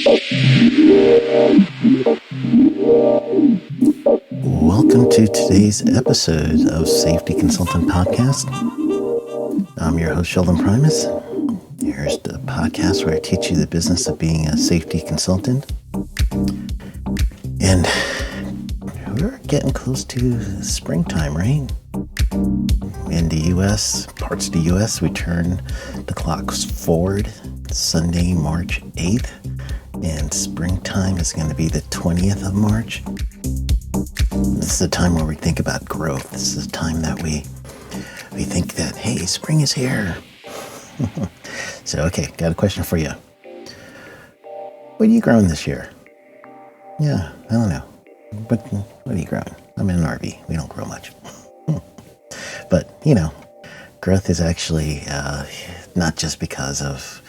Welcome to today's episode of Safety Consultant Podcast. I'm your host, Sheldon Primus. Here's the podcast where I teach you the business of being a safety consultant. And we're getting close to springtime, right? In the U.S., parts of the U.S., we turn the clocks forward Sunday, March 8th. And springtime is going to be the 20th of March. This is a time where we think about growth. This is a time that we think that, hey, spring is here. So, okay, got a question for you. What are you growing this year? Yeah, I don't know. What are you growing? I'm in an RV. We don't grow much. But, growth is actually not just because of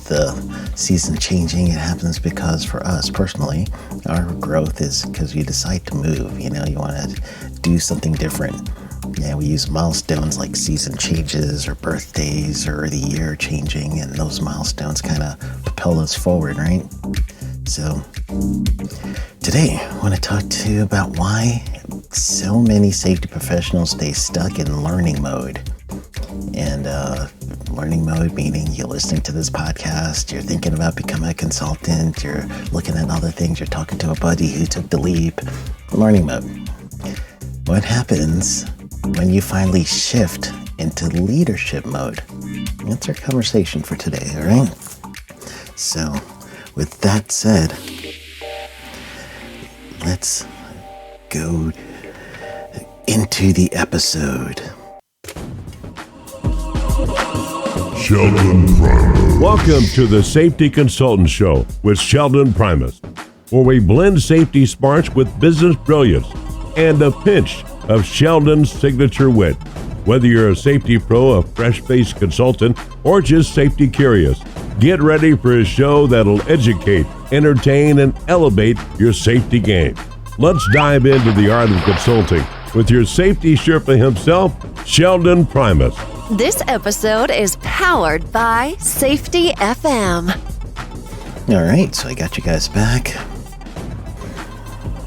the season changing. It happens because for us personally, our growth is because you decide to move. You want to do something different. Yeah, we use milestones like season changes or birthdays or the year changing, and those milestones kind of propel us forward, right? So today I want to talk to you about why so many safety professionals stay stuck in learning mode. And learning mode meaning you're listening to this podcast, you're thinking about becoming a consultant, you're looking at other things, you're talking to a buddy who took the leap. Learning mode. What happens when you finally shift into leadership mode? That's our conversation for today, all right? So, with that said, let's go into the episode. Sheldon Primus. Welcome to the Safety Consultant Show with Sheldon Primus, where we blend safety smarts with business brilliance and a pinch of Sheldon's signature wit. Whether you're a safety pro, a fresh-faced consultant, or just safety curious, get ready for a show that'll educate, entertain, and elevate your safety game. Let's dive into the art of consulting with your safety Sherpa himself, Sheldon Primus. This episode is powered by Safety FM. All right, so I got you guys back.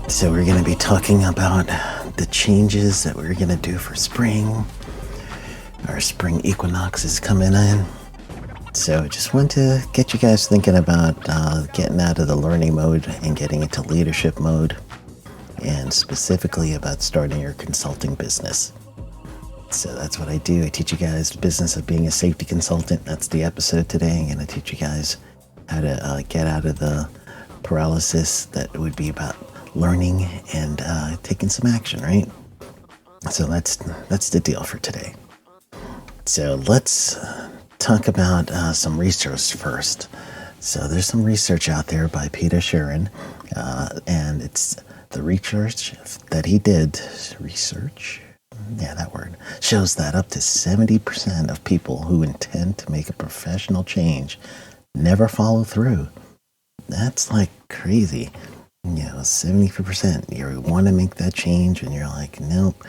So we're going to be talking about the changes that we're going to do for spring. Our spring equinox is coming in. So I just want to get you guys thinking about getting out of the learning mode and getting into leadership mode, and specifically about starting your consulting business. So that's what I do. I teach you guys the business of being a safety consultant. That's the episode today. I'm going to teach you guys how to get out of the paralysis that would be about learning and taking some action, right? So that's the deal for today. So let's talk about some research first. So there's some research out there by Peter Sharon, and it's the research that he did. That word shows that up to 70% of people who intend to make a professional change never follow through. That's like crazy. 70%. You want to make that change and you're like, nope,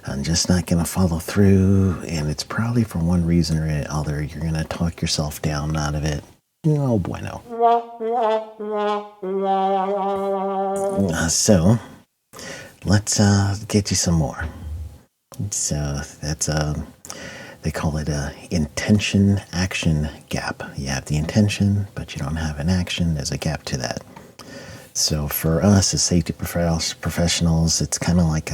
I'm just not going to follow through. And it's probably for one reason or other. You're going to talk yourself down out of it. No bueno. So let's get you some more. So that's they call it a intention action gap. You have the intention, but you don't have an action. There's a gap to that. So for us as safety professionals, it's kind of like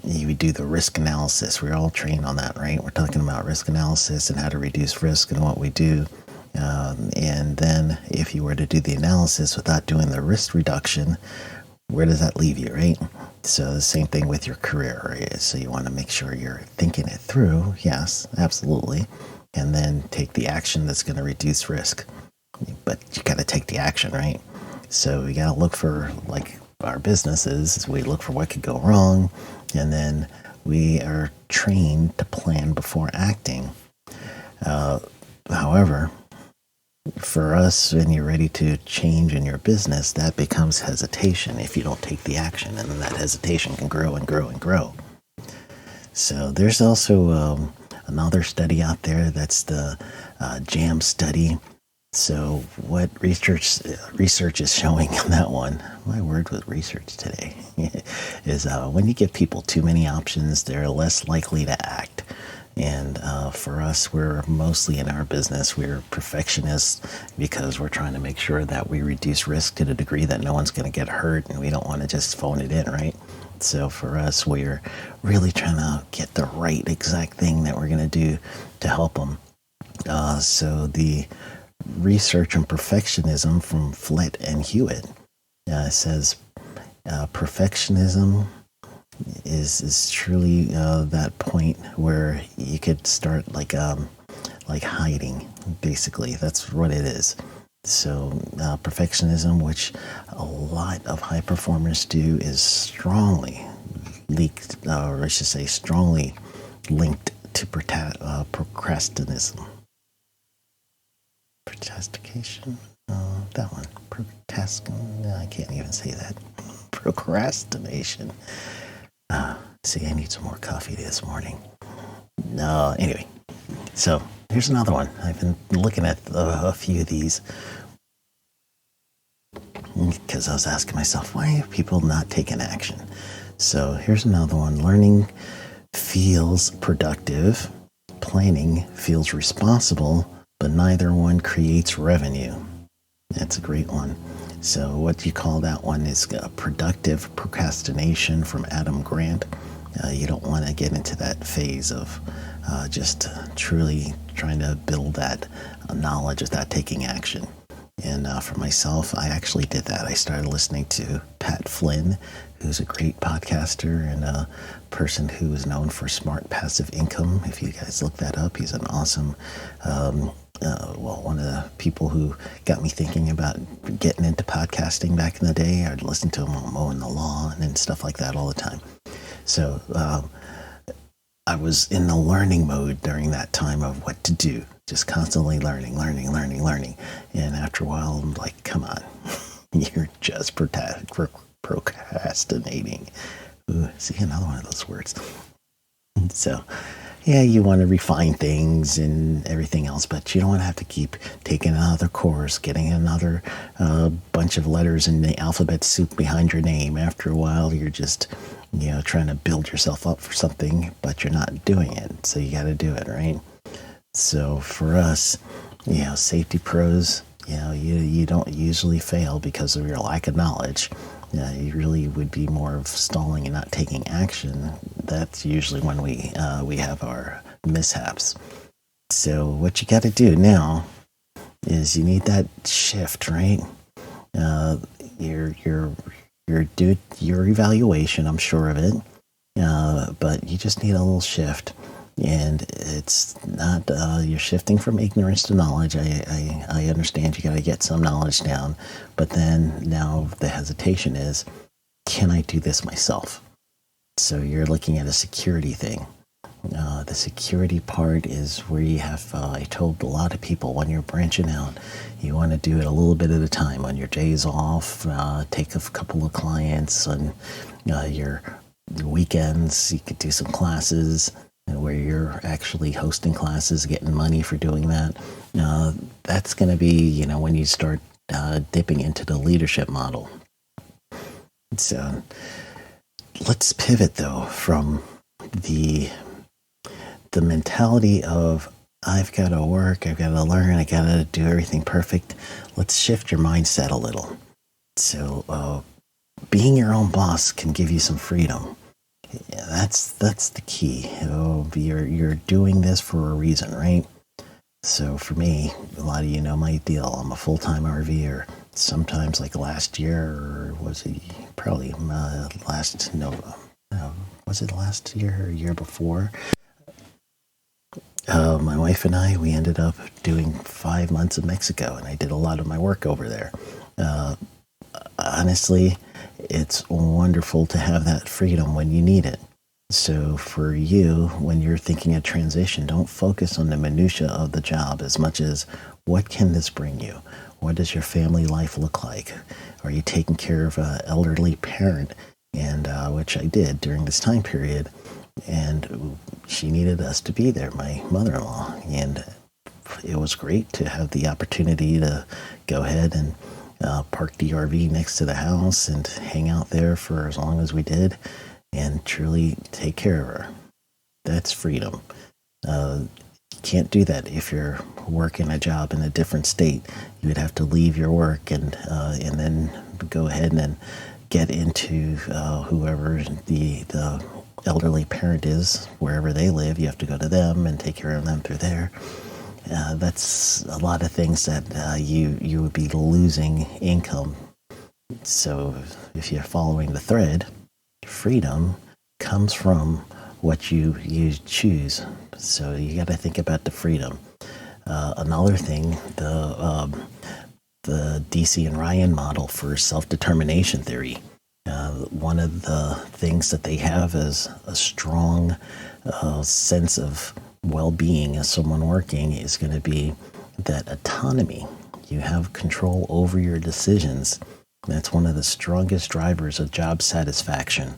you do the risk analysis. We're all trained on that, right? We're talking about risk analysis and how to reduce risk and what we do. And then if you were to do the analysis without doing the risk reduction, where does that leave you, right? So the same thing with your career, right? So you want to make sure you're thinking it through. Yes, absolutely. And then take the action that's going to reduce risk. But you got to take the action, right? So we got to look for, like our businesses, we look for what could go wrong. And then we are trained to plan before acting. However, for us, when you're ready to change in your business, that becomes hesitation if you don't take the action, and then that hesitation can grow and grow and grow. So there's also another study out there that's the JAM study, So what research is showing on that one, my word with research today, is when you give people too many options, they're less likely to act. And for us, we're mostly in our business, we're perfectionists because we're trying to make sure that we reduce risk to the degree that no one's going to get hurt, and we don't want to just phone it in, right? So for us, we're really trying to get the right exact thing that we're going to do to help them. So the research on perfectionism from Flett and Hewitt says perfectionism is truly that point where you could start like hiding. Basically, that's what it is. So perfectionism, which a lot of high performers do, is strongly strongly linked to procrastination. Procrastination? That one. I can't even say that. Procrastination. See, I need some more coffee this morning. No, anyway. So here's another one. I've been looking at a few of these because I was asking myself, why are people not taking action? So here's another one. Learning feels productive. Planning feels responsible, but neither one creates revenue. That's a great one. So what you call that one is productive procrastination from Adam Grant. You don't want to get into that phase of just truly trying to build that knowledge without taking action. And for myself, I actually did that. I started listening to Pat Flynn, who's a great podcaster and a person who is known for smart passive income. If you guys look that up, he's an awesome, one of the people who got me thinking about getting into podcasting back in the day. I'd listen to him while mowing the lawn and stuff like that all the time. So I was in the learning mode during that time of what to do, just constantly learning. And after a while, I'm like, come on, you're just procrastinating. Ooh, see, another one of those words. So, yeah, you want to refine things and everything else, but you don't want to have to keep taking another course, getting another bunch of letters in the alphabet soup behind your name. After a while, you're just, trying to build yourself up for something, but you're not doing it. So you got to do it, right? So for us, safety pros, you don't usually fail because of your lack of knowledge. You really would be more of stalling and not taking action. That's usually when we have our mishaps. So what you got to do now is you need that shift, right? Your evaluation, I'm sure of it, but you just need a little shift. And it's not, you're shifting from ignorance to knowledge. I understand you got to get some knowledge down, but then now the hesitation is, can I do this myself? So you're looking at a security thing. The security part is where you have, I told a lot of people, when you're branching out, you want to do it a little bit at a time. On your days off, take a couple of clients. On your weekends, you could do some classes where you're actually hosting classes, getting money for doing that. That's going to be, when you start dipping into the leadership model. So let's pivot, though, from the mentality of I've got to work, I've got to learn, I got to do everything perfect. Let's shift your mindset a little. So being your own boss can give you some freedom. Yeah, that's the key. You're doing this for a reason, right? So for me, a lot of you know my deal. I'm a full-time RVer. Sometimes, like last year, or was it probably was it last year or year before? My wife and I, we ended up doing 5 months in Mexico, and I did a lot of my work over there. Honestly, it's wonderful to have that freedom when you need it. So for you, when you're thinking of transition, don't focus on the minutia of the job as much as what can this bring you? What does your family life look like? Are you taking care of an elderly parent? And which I did during this time period. And she needed us to be there, my mother-in-law. And it was great to have the opportunity to go ahead and park the RV next to the house and hang out there for as long as we did and truly take care of her. That's freedom. You can't do that if you're working a job in a different state. You would have to leave your work and then go ahead and get into whoever the elderly parent is, wherever they live. You have to go to them and take care of them through there. That's a lot of things that you would be losing income. So if you're following the thread, freedom comes from what you choose. So you got to think about the freedom. Another thing, the DC and Ryan model for self-determination theory. One of the things that they have is a strong sense of well-being as someone working is going to be that autonomy. You have control over your decisions. That's one of the strongest drivers of job satisfaction.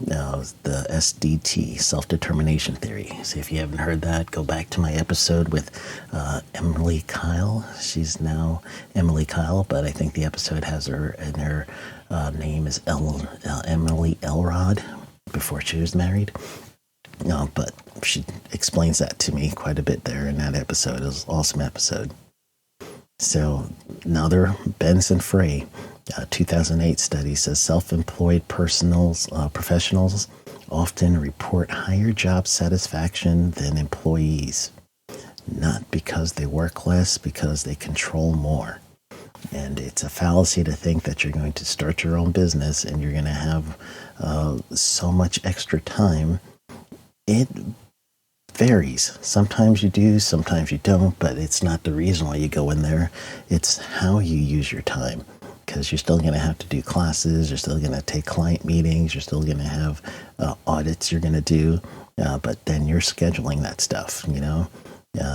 The SDT, self-determination theory. So if you haven't heard that, go back to my episode with Emily Kyle. She's now Emily Kyle, but I think the episode has her, and her name is Emily Elrod before she was married. But she explains that to me quite a bit there in that episode. It was an awesome episode. So another Benson Frey 2008 study says self-employed professionals often report higher job satisfaction than employees. Not because they work less, because they control more. And it's a fallacy to think that you're going to start your own business and you're going to have so much extra time. It varies. Sometimes you do, sometimes you don't, but it's not the reason why you go in there. It's how you use your time. Because you're still going to have to do classes, you're still going to take client meetings, you're still going to have audits you're going to do, but then you're scheduling that stuff,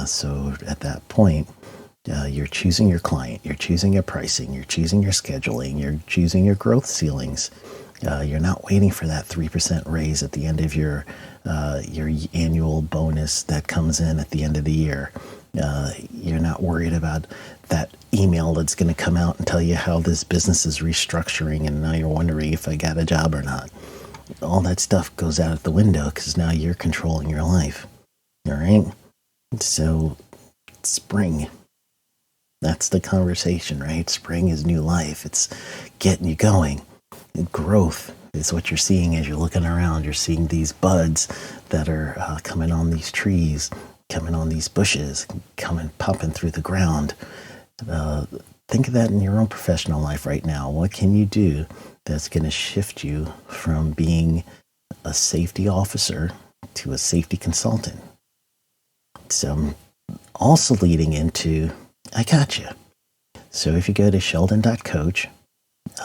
So at that point, you're choosing your client, you're choosing your pricing, you're choosing your scheduling, you're choosing your growth ceilings. You're not waiting for that 3% raise at the end of your annual bonus that comes in at the end of the year. You're not worried about that email that's going to come out and tell you how this business is restructuring, and now you're wondering if I got a job or not. All that stuff goes out the window because now you're controlling your life. All right? So, spring. That's the conversation, right? Spring is new life. It's getting you going. Growth is what you're seeing as you're looking around. You're seeing these buds that are coming on these trees, coming on these bushes, popping through the ground. Think of that in your own professional life right now. What can you do that's going to shift you from being a safety officer to a safety consultant? So also leading into, I got you. So if you go to sheldon.coach,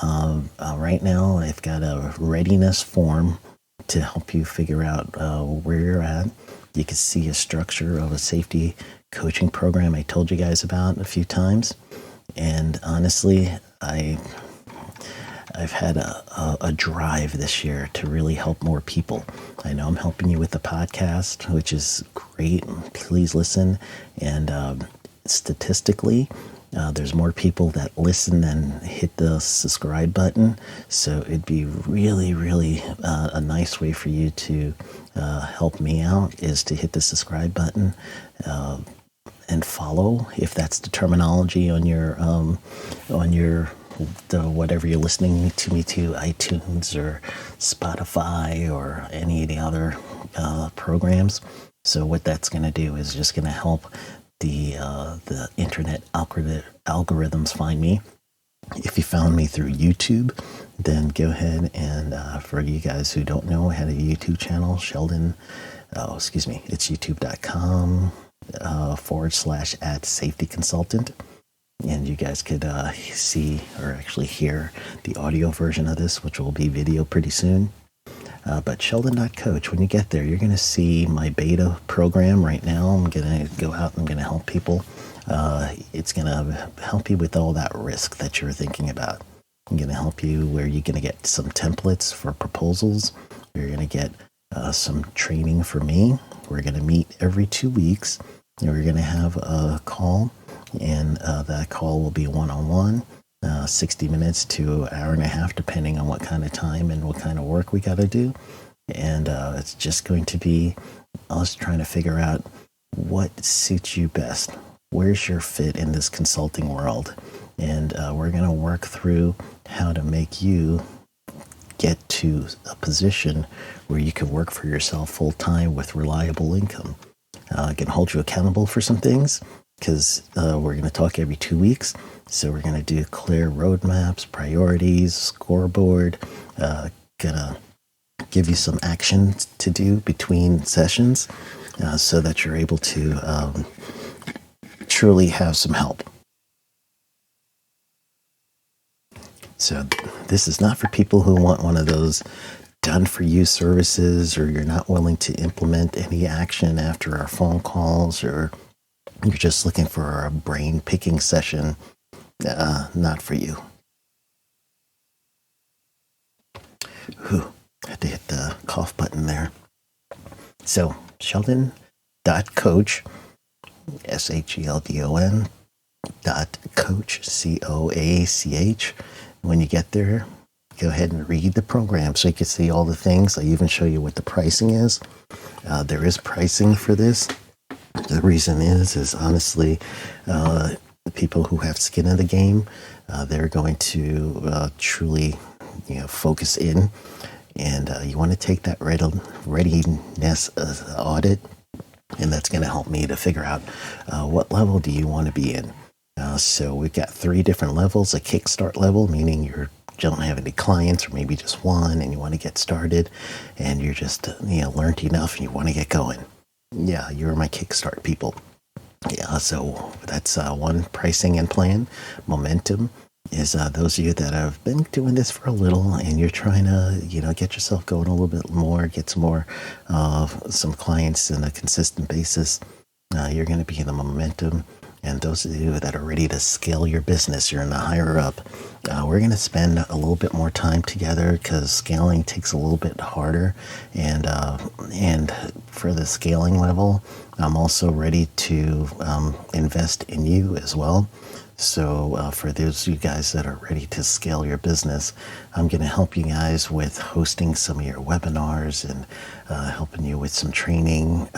right now I've got a readiness form to help you figure out where you're at. You can see a structure of a safety coaching program I told you guys about a few times. And honestly, I've had a drive this year to really help more people. I know I'm helping you with the podcast, which is great. Please listen. And statistically, there's more people that listen than hit the subscribe button. So it'd be really, really a nice way for you to help me out is to hit the subscribe button and follow, if that's the terminology on your whatever you're listening to me to, iTunes or Spotify or any of the other programs. So what that's going to do is just going to help the internet algorithms find me. If you found me through YouTube, then go ahead and for you guys who don't know, I had a YouTube channel, Sheldon. It's youtube.com /@safety consultant. And you guys could see or actually hear the audio version of this, which will be video pretty soon. But sheldon.coach, when you get there, you're going to see my beta program right now. I'm going to go out and I'm going to help people. It's going to help you with all that risk that you're thinking about. I'm going to help you where you're going to get some templates for proposals. You're going to get some training for me. We're going to meet every 2 weeks. We're going to have a call, and that call will be one-on-one, 60 minutes to an hour and a half, depending on what kind of time and what kind of work we got to do. And it's just going to be us trying to figure out what suits you best. Where's your fit in this consulting world? And we're going to work through how to make you get to a position where you can work for yourself full time with reliable income. I can hold you accountable for some things, because we're going to talk every 2 weeks. So we're going to do clear roadmaps, priorities, scoreboard, gonna give you some action to do between sessions, so that you're able to truly have some help. So this is not for people who want one of those done-for-you services, or you're not willing to implement any action after our phone calls, or you're just looking for a brain-picking session. Not for you. Whew, had to hit the cough button there. So, sheldon.coach, sheldon.coach, COACH. When you get there, go ahead and read the program so you can see all the things. I even show you what the pricing is. There is pricing for this. The reason is honestly, the people who have skin in the game, they're going to truly, focus in. And you want to take that readiness audit, and that's going to help me to figure out what level do you want to be in. So we've got 3 different levels. A kickstart level, meaning you don't have any clients, or maybe just one, and you want to get started, and you're just learned enough and you want to get going. Yeah, you're my kickstart people. Yeah, so that's one. Pricing and plan. Momentum is those of you that have been doing this for a little, and you're trying to get yourself going a little bit more, get some more some clients on a consistent basis. You're going to be in the momentum. And those of you that are ready to scale your business, you're in the higher up. We're going to spend a little bit more time together, because scaling takes a little bit harder. And for the scaling level, I'm also ready to invest in you as well. So for those of you guys that are ready to scale your business, I'm going to help you guys with hosting some of your webinars, and helping you with some training,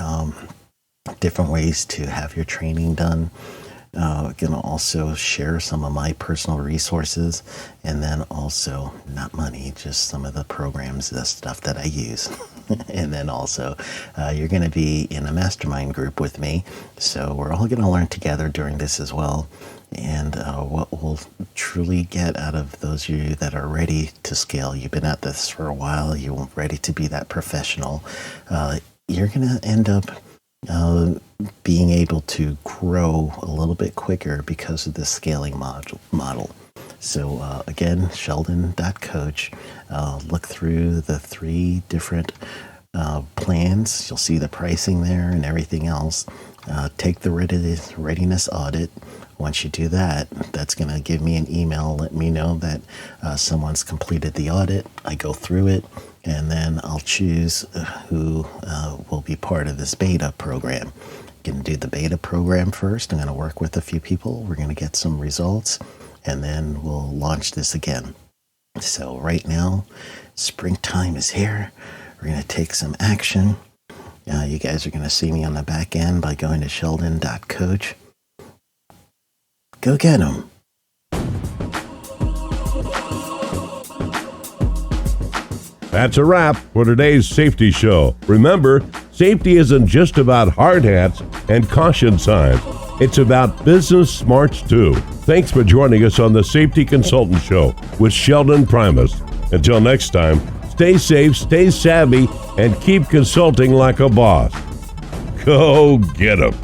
different ways to have your training done. Going to also share some of my personal resources, and then also, not money, just some of the programs, the stuff that I use. And then also, you're going to be in a mastermind group with me. So we're all going to learn together during this as well. And what we'll truly get out of those of you that are ready to scale, you've been at this for a while, you're ready to be that professional, you're going to end up being able to grow a little bit quicker because of the scaling model. So again, sheldon.coach. Look through the 3 different plans. You'll see the pricing there and everything else. Take the readiness audit. Once you do that, that's going to give me an email, let me know that someone's completed the audit. I go through it, and then I'll choose who will be part of this beta program. I'm going to do the beta program first. I'm going to work with a few people. We're going to get some results, and then we'll launch this again. So right now, springtime is here. We're going to take some action. You guys are going to see me on the back end by going to sheldon.coach. Go get them. That's a wrap for today's safety show. Remember, safety isn't just about hard hats and caution signs. It's about business smarts too. Thanks for joining us on the Safety Consultant Show with Sheldon Primus. Until next time, stay safe, stay savvy, and keep consulting like a boss. Go get 'em.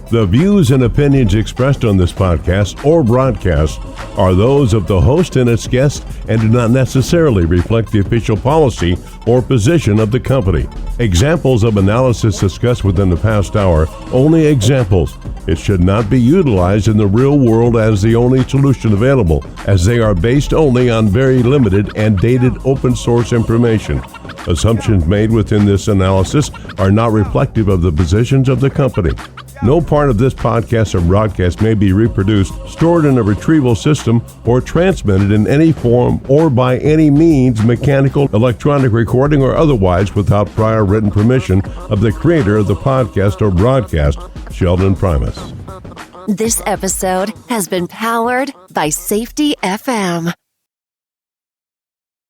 The views and opinions expressed on this podcast or broadcast are those of the host and its guests and do not necessarily reflect the official policy or position of the company. Examples of analysis discussed within the past hour, only examples. It should not be utilized in the real world as the only solution available, as they are based only on very limited and dated open source information. Assumptions made within this analysis are not reflective of the positions of the company. No part of this podcast or broadcast may be reproduced, stored in a retrieval system, or transmitted in any form or by any means, mechanical, electronic recording, or otherwise without prior written permission of the creator of the podcast or broadcast, Sheldon Primus. This episode has been powered by Safety FM.